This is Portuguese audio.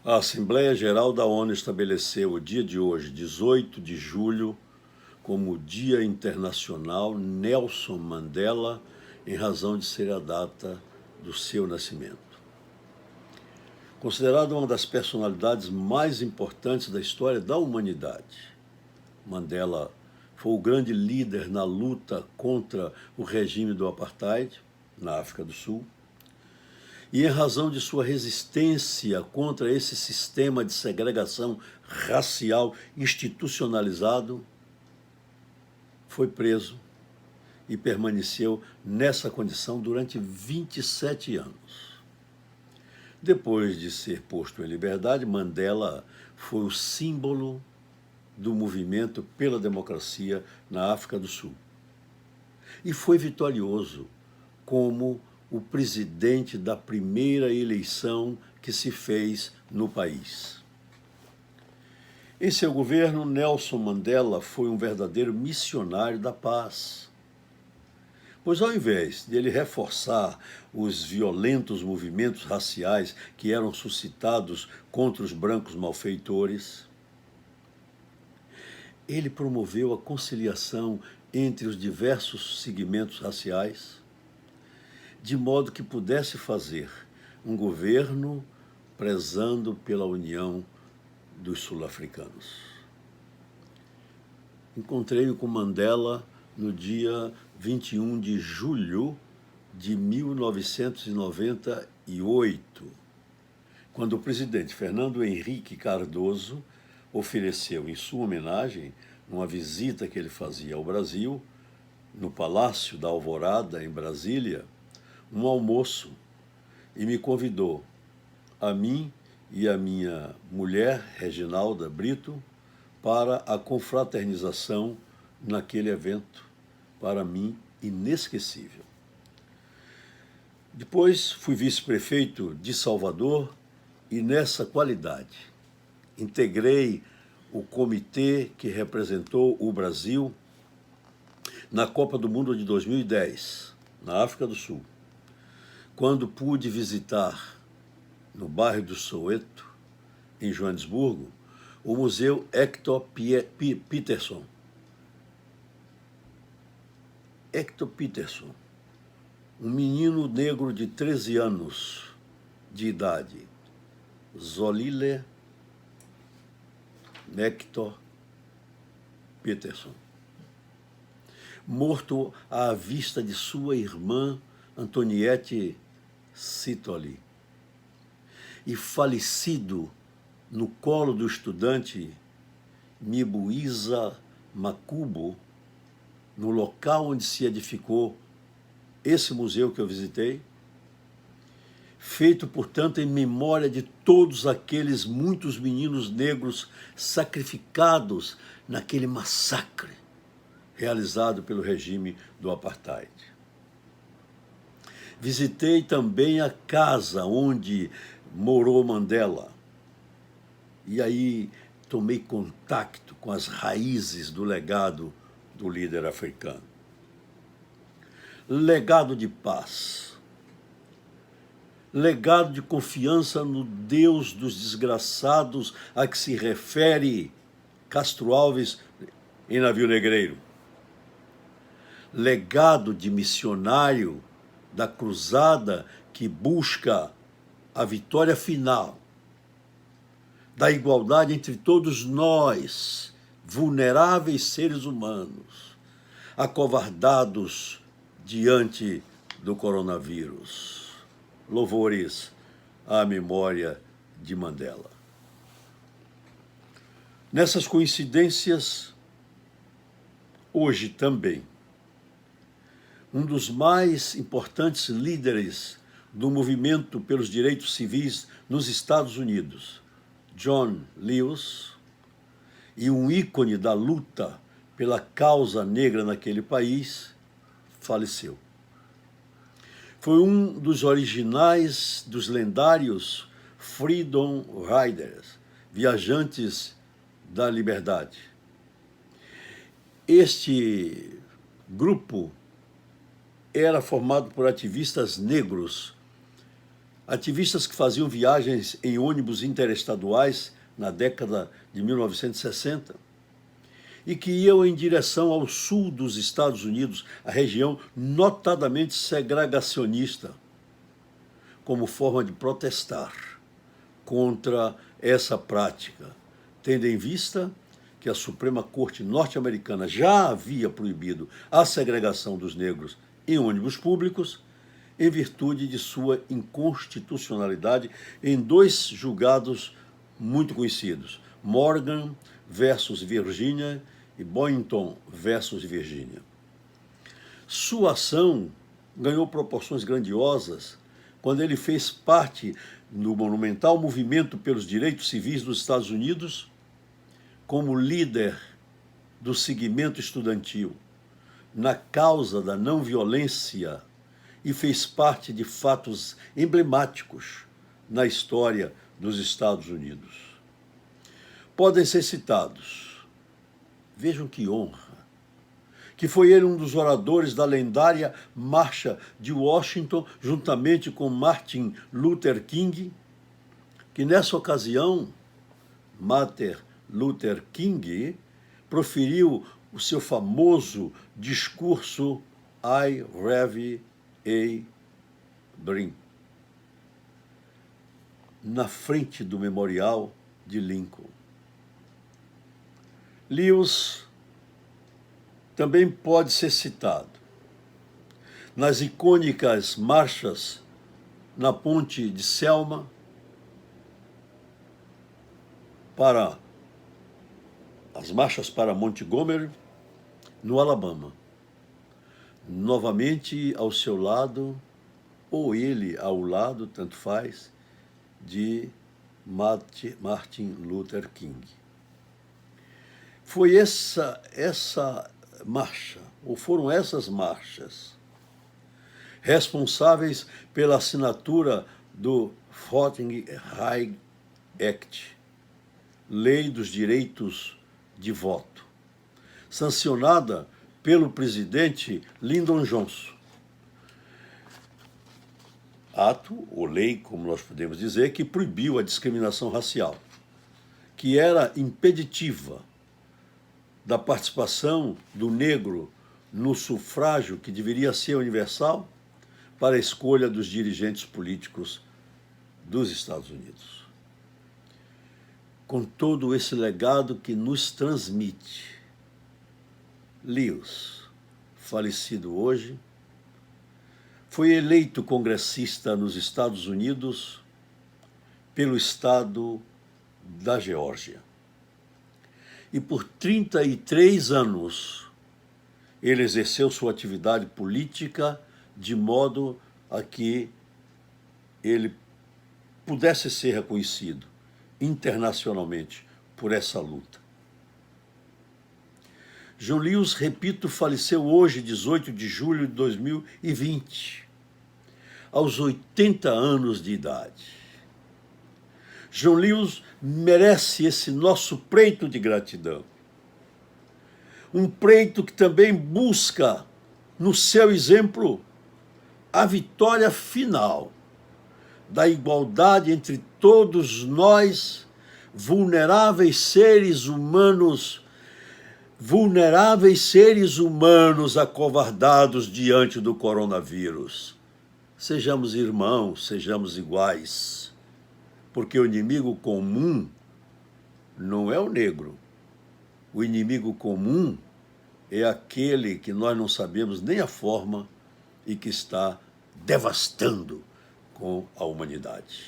A Assembleia Geral da ONU estabeleceu o dia de hoje, 18 de julho, como Dia Internacional Nelson Mandela, em razão de ser a data do seu nascimento. Considerado uma das personalidades mais importantes da história da humanidade, Mandela foi o grande líder na luta contra o regime do apartheid na África do Sul, e em razão de sua resistência contra esse sistema de segregação racial institucionalizado, foi preso e permaneceu nessa condição durante 27 anos. Depois de ser posto em liberdade, Mandela foi o símbolo do movimento pela democracia na África do Sul. E foi vitorioso como o presidente da primeira eleição que se fez no país. Em seu governo, Nelson Mandela foi um verdadeiro missionário da paz, pois ao invés de ele reforçar os violentos movimentos raciais que eram suscitados contra os brancos malfeitores, ele promoveu a conciliação entre os diversos segmentos raciais, de modo que pudesse fazer um governo prezando pela união dos sul-africanos. Encontrei-o com Mandela no dia 21 de julho de 1998, quando o presidente Fernando Henrique Cardoso ofereceu em sua homenagem, numa visita que ele fazia ao Brasil, no Palácio da Alvorada, em Brasília, um almoço, e me convidou, a mim e a minha mulher, Reginalda Brito, para a confraternização naquele evento, para mim, inesquecível. Depois fui vice-prefeito de Salvador e, nessa qualidade, integrei o comitê que representou o Brasil na Copa do Mundo de 2010, na África do Sul, quando pude visitar, no bairro do Soweto, em Joanesburgo, o Museu Hector Peterson. Hector Peterson, um menino negro de 13 anos de idade, Zolile Hector Peterson, morto à vista de sua irmã Antoniette Sitoli, e falecido no colo do estudante Mibuisa Makubo, no local onde se edificou esse museu que eu visitei, feito, portanto, em memória de todos aqueles muitos meninos negros sacrificados naquele massacre realizado pelo regime do apartheid. Visitei também a casa onde morou Mandela, e aí tomei contato com as raízes do legado do líder africano. Legado de paz, legado de confiança no Deus dos desgraçados a que se refere Castro Alves em Navio Negreiro. Legado de missionário da cruzada que busca a vitória final, da igualdade entre todos nós, vulneráveis seres humanos, acovardados diante do coronavírus. Louvores à memória de Mandela. Nessas coincidências, hoje também, um dos mais importantes líderes do movimento pelos direitos civis nos Estados Unidos, John Lewis, e um ícone da luta pela causa negra naquele país, faleceu. Foi um dos originais dos lendários Freedom Riders, viajantes da liberdade. Este grupo era formado por ativistas negros ativistas que faziam viagens em ônibus interestaduais na década de 1960 e que iam em direção ao sul dos Estados Unidos, a região notadamente segregacionista, como forma de protestar contra essa prática, tendo em vista que a Suprema Corte norte-americana já havia proibido a segregação dos negros em ônibus públicos, em virtude de sua inconstitucionalidade em 2 julgados muito conhecidos, Morgan versus Virgínia e Boynton versus Virgínia. Sua ação ganhou proporções grandiosas quando ele fez parte do monumental movimento pelos direitos civis dos Estados Unidos, como líder do segmento estudantil, na causa da não violência, e fez parte de fatos emblemáticos na história dos Estados Unidos. Podem ser citados, vejam que honra, que foi ele um dos oradores da lendária Marcha de Washington, juntamente com Martin Luther King, que nessa ocasião, Martin Luther King proferiu o seu famoso discurso I Have a Dream, na frente do memorial de Lincoln. Lewis também pode ser citado nas icônicas marchas na ponte de Selma para as marchas para Montgomery, no Alabama. Novamente ao seu lado, ou ele ao lado, tanto faz, de Martin Luther King. Foi essa marcha, ou foram essas marchas, responsáveis pela assinatura do Voting Rights Act, Lei dos Direitos de Voto, sancionada pelo presidente Lyndon Johnson. Ato, ou lei, como nós podemos dizer, que proibiu a discriminação racial, que era impeditiva da participação do negro no sufrágio, que deveria ser universal, para a escolha dos dirigentes políticos dos Estados Unidos. Com todo esse legado que nos transmite, Lewis, falecido hoje, foi eleito congressista nos Estados Unidos pelo estado da Geórgia. E por 33 anos ele exerceu sua atividade política de modo a que ele pudesse ser reconhecido internacionalmente por essa luta. John Lewis, repito, faleceu hoje, 18 de julho de 2020, aos 80 anos de idade. John Lewis merece esse nosso preito de gratidão. Um preito que também busca, no seu exemplo, a vitória final da igualdade entre todos nós, vulneráveis seres humanos acovardados diante do coronavírus. Sejamos irmãos, sejamos iguais, porque o inimigo comum não é o negro. O inimigo comum é aquele que nós não sabemos nem a forma e que está devastando com a humanidade.